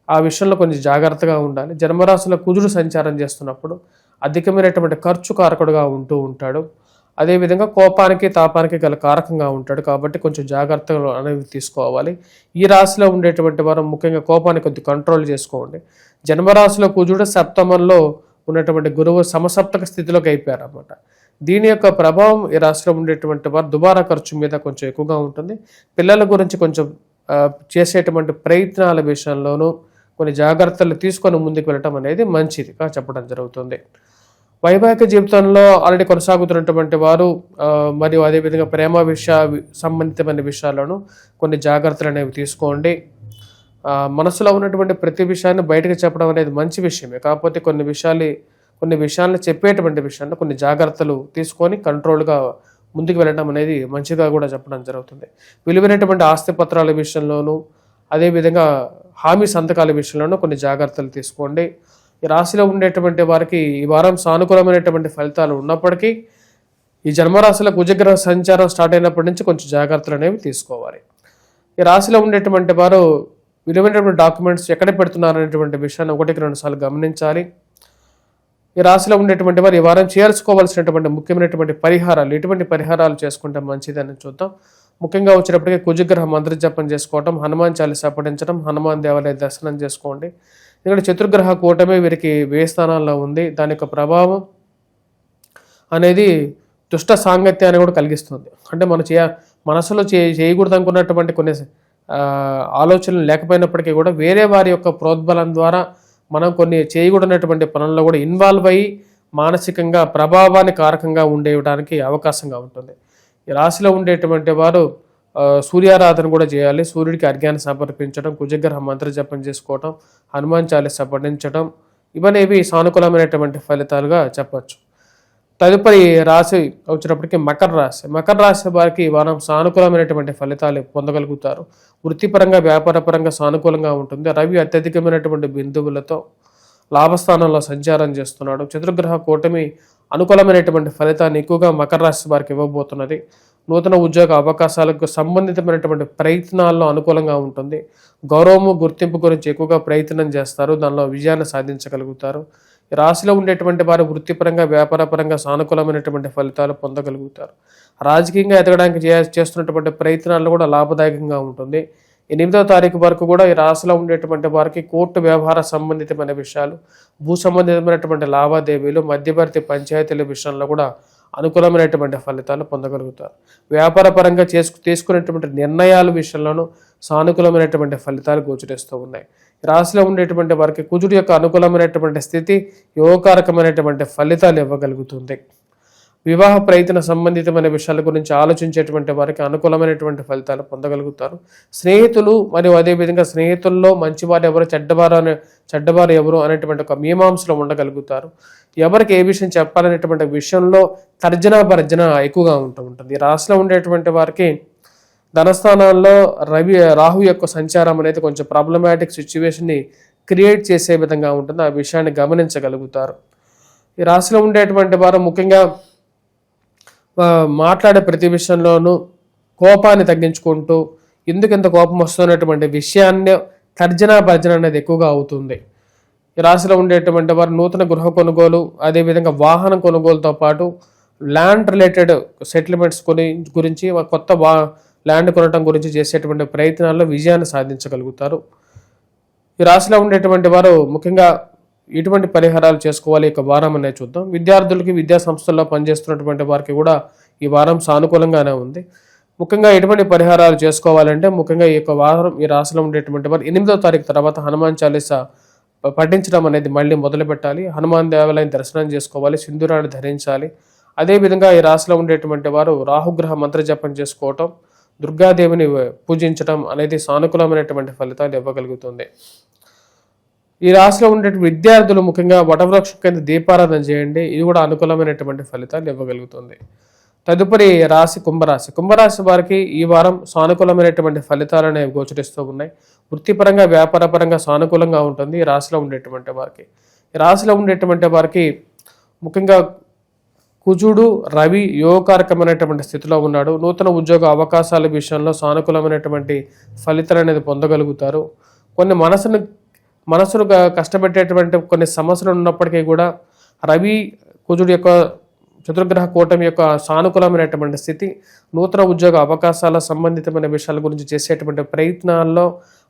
ఆ విషయంలో కొంచెం జాగ్రత్తగా ఉండాలి. జన్మరాశుల కుజుడు సంచారం చేస్తున్నప్పుడు అధికమైనటువంటి ఖర్చు కారకుడుగా ఉంటాడు. అదేవిధంగా కోపానికి తాపానికి గల కారకంగా ఉంటాడు. కాబట్టి కొంచెం జాగ్రత్తలు అనేవి తీసుకోవాలి. ఈ రాశిలో ఉండేటువంటి వారు ముఖ్యంగా కోపాన్ని కొద్దిగా కంట్రోల్ చేసుకోండి. జన్మరాశిలో కుజుడు సప్తమంలో ఉన్నటువంటి గురువు సమసప్తక స్థితిలోకి అయిపోయారు అన్నమాట. దీని యొక్క ప్రభావం ఈ రాశిలో ఉండేటువంటి వారు దుబారా ఖర్చు మీద కొంచెం ఎక్కువగా ఉంటుంది. పిల్లల గురించి కొంచెం చేసేటువంటి ప్రయత్నాల విషయంలోనూ కొన్ని జాగ్రత్తలు తీసుకొని ముందుకు వెళ్ళటం అనేది మంచిదిగా చెప్పడం జరుగుతుంది. వైవాహిక జీవితంలో ఆల్రెడీ కొనసాగుతున్నటువంటి వారు మరియు అదేవిధంగా ప్రేమ సంబంధితమైన విషయాలను కొన్ని జాగ్రత్తలు అనేవి తీసుకోండి. మనసులో ఉన్నటువంటి ప్రతి విషయాన్ని బయటకు చెప్పడం అనేది మంచి విషయమే. కాకపోతే కొన్ని విషయాలను చెప్పేటువంటి విషయాల్లో కొన్ని జాగ్రత్తలు తీసుకొని కంట్రోల్గా ముందుకు వెళ్ళడం అనేది మంచిగా కూడా చెప్పడం జరుగుతుంది. విలువైనటువంటి ఆస్తి పత్రాల విషయంలోనూ అదేవిధంగా హామీ సంతకాల విషయంలోనూ కొన్ని జాగ్రత్తలు తీసుకోండి. ఈ రాశిలో ఉండేటువంటి వారికి ఈ వారం సానుకూలమైనటువంటి ఫలితాలు ఉన్నప్పటికీ ఈ జన్మరాశిలో కుజగ్రహ సంచారం స్టార్ట్ అయినప్పటి నుంచి కొంచెం జాగ్రత్తలు అనేవి తీసుకోవాలి. ఈ రాశిలో ఉండేటువంటి వారు విలువైనటువంటి డాక్యుమెంట్స్ ఎక్కడ పెడుతున్నారనేటువంటి విషయాన్ని 1-2 సార్లు గమనించాలి. ఈ రాశిలో ఉండేటువంటి వారు ఈ వారం చేర్చుకోవాల్సినటువంటి ముఖ్యమైనటువంటి పరిహారాలు ఎటువంటి పరిహారాలు చేసుకుంటే మంచిదని చూద్దాం. ముఖ్యంగా వచ్చేటప్పటికీ కుజగ్రహ మంత్రజపం చేసుకోవటం, హనుమాన్ చాలీసా పఠించడం, హనుమాన్ దేవాలయ దర్శనం చేసుకోండి. ఇక్కడ చతుర్గ్రహ కూటమి వీరికి 1000 స్థానాల్లో ఉంది. దాని యొక్క ప్రభావం అనేది దుష్ట సాంగత్యాన్ని కూడా కలిగిస్తుంది. అంటే మనసులో చేయకూడదు అనుకున్నటువంటి కొన్ని ఆలోచనలు లేకపోయినప్పటికీ కూడా వేరే వారి యొక్క ప్రోద్బలం ద్వారా మనం కొన్ని చేయకూడనటువంటి పనుల్లో కూడా ఇన్వాల్వ్ అయ్యి మానసికంగా ప్రభావాన్ని కారకంగా ఉండేయడానికి అవకాశంగా ఉంటుంది. ఈ రాశిలో ఉండేటువంటి వారు సూర్యారాధన కూడా చేయాలి. సూర్యుడికి అర్ఘ్యాన్ని సమర్పించడం, కుజగ్రహ మంత్ర జపం చేసుకోవటం, హనుమాన్ చాలీసా పఠించడం ఇవనేవి సానుకూలమైనటువంటి ఫలితాలుగా చెప్పచ్చు. తదుపరి రాశి వచ్చినప్పటికీ మకర రాశి వారికి వారం సానుకూలమైనటువంటి ఫలితాలు పొందగలుగుతారు. వృత్తిపరంగా వ్యాపారపరంగా సానుకూలంగా ఉంటుంది. రవి అత్యధికమైనటువంటి బిందువులతో లాభస్థానంలో సంచారం చేస్తున్నాడు. చతుర్గ్రహ కూటమి అనుకూలమైనటువంటి ఫలితాన్ని ఎక్కువగా మకర రాశి వారికి ఇవ్వబోతున్నది. నూతన ఉద్యోగ అవకాశాలకు సంబంధితమైనటువంటి ప్రయత్నాల్లో అనుకూలంగా ఉంటుంది. గౌరవము గుర్తింపు గురించి ఎక్కువగా ప్రయత్నం చేస్తారు, దానిలో విజయాన్ని సాధించగలుగుతారు. ఈ రాశిలో ఉండేటువంటి వారు వృత్తిపరంగా వ్యాపారపరంగా సానుకూలమైనటువంటి ఫలితాలు పొందగలుగుతారు. రాజకీయంగా ఎదగడానికి చేస్తున్నటువంటి ప్రయత్నాల్లో కూడా లాభదాయకంగా ఉంటుంది. 8వ తారీఖు వరకు కూడా ఈ రాశిలో ఉండేటువంటి వారికి కోర్టు వ్యవహార సంబంధితమైన విషయాలు, భూ సంబంధితమైనటువంటి లావాదేవీలు, మధ్యవర్తి పంచాయతీల విషయంలో కూడా అనుకూలమైనటువంటి ఫలితాలు పొందగలుగుతారు. వ్యాపార పరంగా తీసుకునేటువంటి నిర్ణయాల విషయంలోనూ సానుకూలమైనటువంటి ఫలితాలు గోచరిస్తూ ఉన్నాయి. రాశిలో ఉండేటువంటి వారికి కుజుడి యొక్క అనుకూలమైనటువంటి స్థితి యోగకారకమైనటువంటి ఫలితాలు ఇవ్వగలుగుతుంది. వివాహ ప్రయత్న సంబంధితమైన విషయాల గురించి ఆలోచించేటువంటి వారికి అనుకూలమైనటువంటి ఫలితాలు పొందగలుగుతారు. స్నేహితులు మరియు అదేవిధంగా స్నేహితుల్లో మంచివారు ఎవరు, చెడ్డవారు ఎవరు అనేటువంటి ఒక మీమాంసలో ఉండగలుగుతారు. ఎవరికి ఏ విషయం చెప్పాలనేటువంటి విషయంలో తర్జన భర్జన ఎక్కువగా ఉంటుంది. ఈ రాశిలో ఉండేటువంటి వారికి ధనస్థానాల్లో రాహు యొక్క సంచారం అనేది కొంచెం ప్రాబ్లమాటిక్ సిచ్యువేషన్ని క్రియేట్ చేసే విధంగా ఉంటుంది. ఆ విషయాన్ని గమనించగలుగుతారు. ఈ రాశిలో ఉండేటువంటి వారు ముఖ్యంగా మాట్లాడే ప్రతి విషయంలోనూ కోపాన్ని తగ్గించుకుంటూ ఎందుకు ఇంత కోపం వస్తున్నటువంటి విషయాన్ని భర్జన అనేది ఎక్కువగా అవుతుంది. ఈ రాశిలో ఉండేటువంటి వారు నూతన గృహ కొనుగోలు, అదేవిధంగా వాహనం కొనుగోలుతో పాటు ల్యాండ్ రిలేటెడ్ సెటిల్మెంట్స్ గురించి కొత్త ల్యాండ్ కొనడం గురించి చేసేటువంటి ప్రయత్నాల్లో విజయాన్ని సాధించగలుగుతారు. ఈ రాశిలో ఉండేటువంటి వారు ముఖ్యంగా ఎటువంటి పరిహారాలు చేసుకోవాలి ఈ వారం అనేది చూద్దాం. విద్యార్థులకి, విద్యా సంస్థల్లో పనిచేస్తున్నటువంటి వారికి కూడా ఈ వారం సానుకూలంగానే ఉంది. ముఖ్యంగా ఎటువంటి పరిహారాలు చేసుకోవాలంటే ముఖ్యంగా ఈ వారం ఈ రాశిలో ఉండేటువంటి వారు 8వ తారీఖు తర్వాత హనుమాన్ చాలీసా పఠించడం అనేది మళ్ళీ మొదలు పెట్టాలి. హనుమాన్ దేవాలయం దర్శనం చేసుకోవాలి, సింధూరాన్ని ధరించాలి. అదేవిధంగా ఈ రాశిలో ఉండేటువంటి వారు రాహుగ్రహ మంత్ర జపం చేసుకోవటం, దుర్గాదేవిని పూజించడం అనేది సానుకూలమైనటువంటి ఫలితాలు ఇవ్వగలుగుతుంది. ఈ రాశిలో ఉండే విద్యార్థులు ముఖ్యంగా వటవృక్షం కింద దీపారాధన చేయండి, ఇది కూడా అనుకూలమైనటువంటి ఫలితాలు ఇవ్వగలుగుతుంది. తదుపరి రాశి కుంభరాశి. కుంభరాశి వారికి ఈ వారం సానుకూలమైనటువంటి ఫలితాలు అనేవి గోచరిస్తూ ఉన్నాయి. వృత్తిపరంగా వ్యాపారపరంగా సానుకూలంగా ఉంటుంది ఈ రాశిలో ఉండేటువంటి వారికి. ఈ రాశిలో ఉండేటువంటి వారికి ముఖ్యంగా కుజుడు, రవి యోగకారకమైనటువంటి స్థితిలో ఉన్నాడు. నూతన ఉద్యోగ అవకాశాల విషయంలో సానుకూలమైనటువంటి ఫలితాలు అనేది పొందగలుగుతారు. కొన్ని మనసును కష్టపెట్టేటువంటి కొన్ని సమస్యలు ఉన్నప్పటికీ కూడా రవి కుజుడు యొక్క చతుర్గ్రహ కూటమి యొక్క సానుకూలమైనటువంటి స్థితి నూతన ఉద్యోగ అవకాశాల సంబంధితమైన విషయాల గురించి చేసేటువంటి ప్రయత్నాల్లో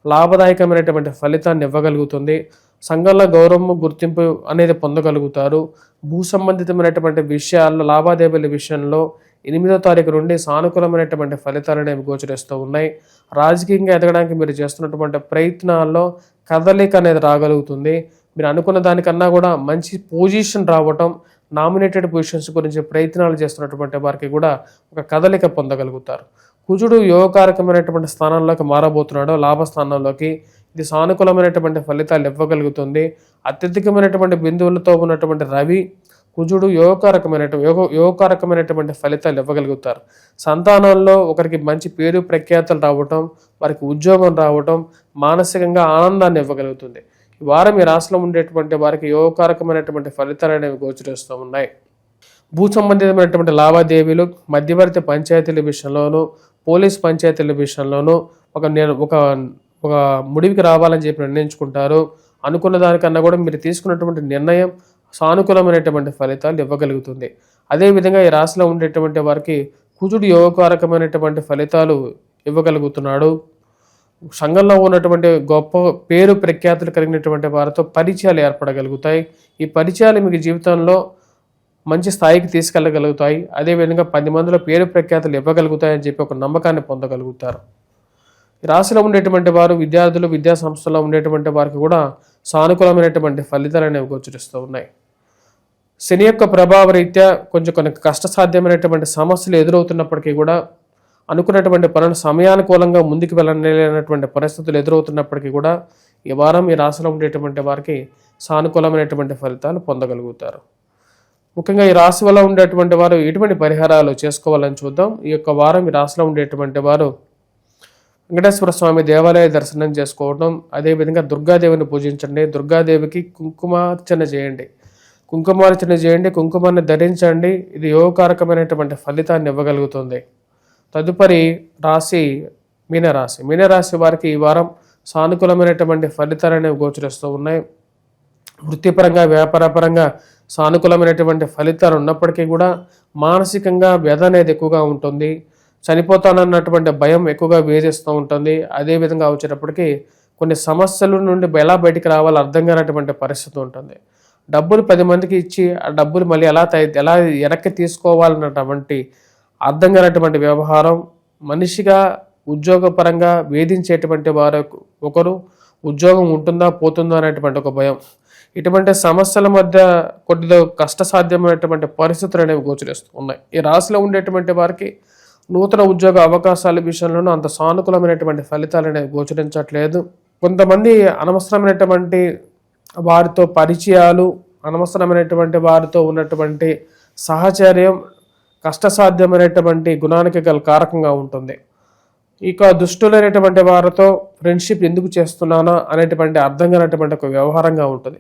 లాభదాయకమైనటువంటి ఫలితాన్ని ఇవ్వగలుగుతుంది. సంఘంలో గౌరవం, గుర్తింపు అనేది పొందగలుగుతారు. భూ సంబంధితమైనటువంటి విషయాల్లో, లావాదేవీల విషయంలో 8వ తారీఖు నుండి సానుకూలమైనటువంటి ఫలితాలు అనేవి గోచరిస్తూ ఉన్నాయి. రాజకీయంగా ఎదగడానికి మీరు చేస్తున్నటువంటి ప్రయత్నాల్లో కదలిక అనేది రాగలుగుతుంది. మీరు అనుకున్న దానికన్నా కూడా మంచి పొజిషన్ రావటం, నామినేటెడ్ పొజిషన్స్ గురించి ప్రయత్నాలు చేస్తున్నటువంటి వారికి కూడా ఒక కదలిక పొందగలుగుతారు. కుజుడు యోగకారకమైనటువంటి స్థానంలోకి మారబోతున్నాడు, లాభస్థానంలోకి. ఇది సానుకూలమైనటువంటి ఫలితాలు ఇవ్వగలుగుతుంది. అత్యధికమైనటువంటి బిందువులతో ఉన్నటువంటి రవి కుజుడు యోగకారకమైనటువంటి ఫలితాలు ఇవ్వగలుగుతారు. సంతానంలో ఒకరికి మంచి పేరు ప్రఖ్యాతలు రావటం, వారికి ఉద్యోగం రావటం మానసికంగా ఆనందాన్ని ఇవ్వగలుగుతుంది. ఈ వారం ఈ రాశిలో ఉండేటువంటి వారికి యోగకారకమైనటువంటి ఫలితాలు అనేవి గోచరిస్తూ ఉన్నాయి. భూ సంబంధితమైనటువంటి లావాదేవీలు, మధ్యవర్తి పంచాయతీల విషయంలోనూ, పోలీస్ పంచాయతీల విషయంలోనూ ఒక ముడివికి రావాలని చెప్పి నిర్ణయించుకుంటారు. అనుకున్న దానికన్నా కూడా మీరు తీసుకున్నటువంటి నిర్ణయం సానుకూలమైనటువంటి ఫలితాలు ఇవ్వగలుగుతుంది. అదేవిధంగా ఈ రాశిలో ఉండేటువంటి వారికి కుజుడు యోగకారకమైనటువంటి ఫలితాలు ఇవ్వగలుగుతున్నాడు. సంఘంలో ఉన్నటువంటి గొప్ప పేరు ప్రఖ్యాతులు కలిగినటువంటి వారితో పరిచయాలు ఏర్పడగలుగుతాయి. ఈ పరిచయాలు మీకు జీవితంలో మంచి స్థాయికి తీసుకెళ్ళగలుగుతాయి. అదేవిధంగా 10 మందిలో పేరు ప్రఖ్యాతులు ఇవ్వగలుగుతాయని చెప్పి ఒక నమ్మకాన్ని పొందగలుగుతారు. ఈ రాశిలో ఉండేటువంటి వారు విద్యార్థులు, విద్యా సంస్థలో ఉండేటువంటి వారికి కూడా సానుకూలమైనటువంటి ఫలితాలు అనేవి గోచరిస్తూ ఉన్నాయి. శని యొక్క ప్రభావ రీత్యా కొన్ని కష్టసాధ్యమైనటువంటి సమస్యలు ఎదురవుతున్నప్పటికీ కూడా, అనుకున్నటువంటి పనులు సమయానుకూలంగా ముందుకు వెళ్ళలేనటువంటి పరిస్థితులు ఎదురవుతున్నప్పటికీ కూడా ఈ వారం ఈ రాశిలో ఉండేటువంటి వారికి సానుకూలమైనటువంటి ఫలితాలు పొందగలుగుతారు. ముఖ్యంగా ఈ రాశి వల్ల ఉండేటువంటి వారు ఎటువంటి పరిహారాలు చేసుకోవాలని చూద్దాం. ఈ యొక్క వారం ఈ రాశిలో ఉండేటువంటి వారు వెంకటేశ్వర స్వామి దేవాలయ దర్శనం చేసుకోవడం, అదేవిధంగా దుర్గాదేవిని పూజించండి. దుర్గాదేవికి కుంకుమార్చన చేయండి. కుంకుమాన్ని ధరించండి. ఇది యోగకారకమైనటువంటి ఫలితాన్ని ఇవ్వగలుగుతుంది. తదుపరి రాశి మీనరాశి. మీనరాశి వారికి ఈ వారం సానుకూలమైనటువంటి ఫలితాలు అనేవి గోచరిస్తూ ఉన్నాయి. వృత్తిపరంగా వ్యాపారపరంగా సానుకూలమైనటువంటి ఫలితాలు ఉన్నప్పటికీ కూడా మానసికంగా వ్యధ అనేది ఎక్కువగా ఉంటుంది. చనిపోతానన్నటువంటి భయం ఎక్కువగా వేధిస్తూ ఉంటుంది. అదేవిధంగా వచ్చేటప్పటికి కొన్ని సమస్యల నుండి ఎలా బయటికి రావాలో అర్థం కానటువంటి పరిస్థితి ఉంటుంది. డబ్బులు 10 మందికి ఇచ్చి ఆ డబ్బులు మళ్ళీ ఎలా వెనక్కి తీసుకోవాలన్నటువంటి అర్థం కానటువంటి వ్యవహారం, మనిషిగా ఉద్యోగపరంగా వేధించేటువంటి వారు ఒకరు, ఉద్యోగం ఉంటుందా పోతుందా అనేటువంటి ఒక భయం, ఇటువంటి సమస్యల మధ్య కొద్దిగా కష్టసాధ్యమైనటువంటి పరిస్థితులు అనేవి గోచరిస్తూ ఉన్నాయి. ఈ రాశిలో ఉండేటువంటి వారికి నూతన ఉద్యోగ అవకాశాల విషయంలోనూ అంత సానుకూలమైనటువంటి ఫలితాలు అనేవి గోచరించట్లేదు. కొంతమంది అనవసరమైనటువంటి వారితో పరిచయాలు, అనవసరమైనటువంటి వారితో ఉన్నటువంటి సహచర్యం కష్టసాధ్యమైనటువంటి గుణానికి గల కారకంగా ఉంటుంది. ఇక దుష్టులైనటువంటి వారితో ఫ్రెండ్షిప్ ఎందుకు చేస్తున్నానా అనేటువంటి అర్థం కానటువంటి ఒక వ్యవహారంగా ఉంటుంది.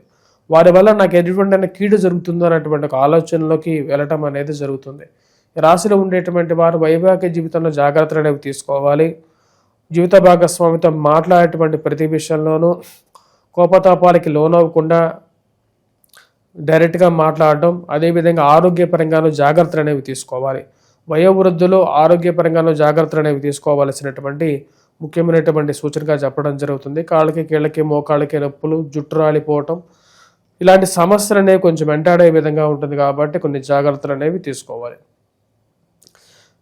వారి వల్ల నాకు ఎటువంటి కీడు జరుగుతుందో అనేటువంటి ఒక ఆలోచనలోకి వెళ్ళటం అనేది జరుగుతుంది. ఈ రాశిలో ఉండేటువంటి వారు వైవాహిక జీవితంలో జాగ్రత్తలు అనేవి తీసుకోవాలి. జీవిత భాగస్వామితో మాట్లాడేటువంటి ప్రతి విషయంలోనూ కోపతాపాలకి లోనవ్వకుండా డైరెక్ట్గా మాట్లాడటం, అదేవిధంగా ఆరోగ్యపరంగానూ జాగ్రత్తలు అనేవి తీసుకోవాలి. వయోవృద్ధులు ఆరోగ్యపరంగానూ జాగ్రత్తలు అనేవి తీసుకోవాల్సినటువంటి ముఖ్యమైనటువంటి సూచనగా చెప్పడం జరుగుతుంది. కాళ్ళకి కీళ్ళకి మోకాళ్ళకి నొప్పులు, జుట్టు రాలిపోవటం, ఇలాంటి సమస్యలు అనేవి కొంచెం వెంటాడే విధంగా ఉంటుంది కాబట్టి కొన్ని జాగ్రత్తలు అనేవి తీసుకోవాలి.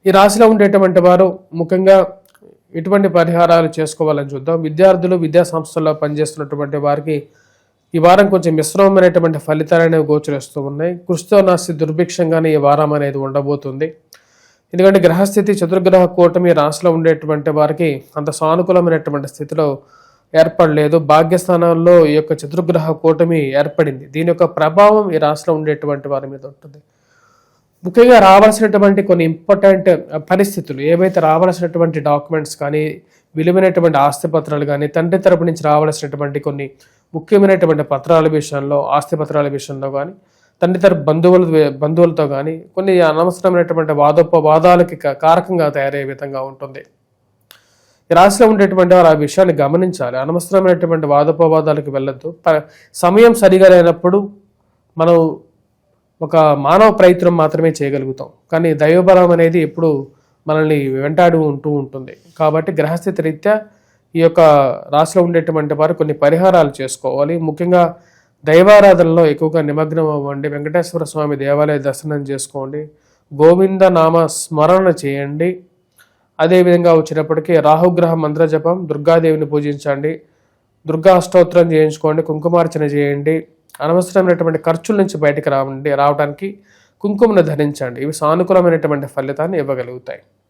ఈ రాశిలో ఉండేటువంటి వారు ముఖ్యంగా ఎటువంటి పరిహారాలు చేసుకోవాలని చూద్దాం. విద్యార్థులు, విద్యా సంస్థల్లో పనిచేస్తున్నటువంటి వారికి ఈ వారం కొంచెం మిశ్రమమైనటువంటి ఫలితాలు అనేవి గోచరిస్తూ ఉన్నాయి. కృషితో నాస్తి దుర్భిక్షంగానే ఈ వారం అనేది ఉండబోతుంది. ఎందుకంటే గ్రహస్థితి చతుర్గ్రహ కూటమి రాశిలో ఉండేటువంటి వారికి అంత సానుకూలమైనటువంటి స్థితిలో ఏర్పడలేదు. భాగ్యస్థానాల్లో ఈ యొక్క చతుర్గ్రహ కూటమి ఏర్పడింది. దీని యొక్క ప్రభావం ఈ రాశిలో ఉండేటువంటి వారి మీద ఉంటుంది. ముఖ్యంగా రావాల్సినటువంటి కొన్ని ఇంపార్టెంట్ పరిస్థితులు, ఏవైతే రావాల్సినటువంటి డాక్యుమెంట్స్ కానీ, విలువైనటువంటి ఆస్తి పత్రాలు కానీ, తండ్రి తరపు నుంచి రావాల్సినటువంటి కొన్ని ముఖ్యమైనటువంటి పత్రాల విషయంలో, ఆస్తి పత్రాల విషయంలో కానీ, తండ్రి తరపు బంధువులతో కానీ కొన్ని అనవసరమైనటువంటి వాదోపవాదాలకి కారకంగా తయారయ్యే విధంగా ఉంటుంది. ఈ రాశిలో ఉండేటువంటి వారు ఆ విషయాన్ని గమనించాలి. అనవసరమైనటువంటి వాదోపవాదాలకు వెళ్ళొద్దు. సమయం సరిగా లేనప్పుడు మనం ఒక మానవ ప్రయత్నం మాత్రమే చేయగలుగుతాం, కానీ దైవబలం అనేది ఎప్పుడు మనల్ని వెంటాడి ఉంటూ ఉంటుంది. కాబట్టి గ్రహస్థితి రీత్యా ఈ యొక్క రాశిలో ఉండేటువంటి వారు కొన్ని పరిహారాలు చేసుకోవాలి. ముఖ్యంగా దైవారాధనలో ఎక్కువగా నిమగ్నం అవ్వండి. వెంకటేశ్వర స్వామి దేవాలయ దర్శనం చేసుకోండి. గోవింద నామ స్మరణ చేయండి. అదేవిధంగా వచ్చినప్పటికీ రాహుగ్రహ మంత్ర జపం, దుర్గాదేవిని పూజించండి, దుర్గా అష్టోత్తరం చేయించుకోండి, కుంకుమార్చన చేయండి. అనవసరమైనటువంటి ఖర్చుల నుంచి బయటకు రావడానికి కుంకుమను ధరించండి. ఇవి సానుకూలమైనటువంటి ఫలితాన్ని ఇవ్వగలుగుతాయి.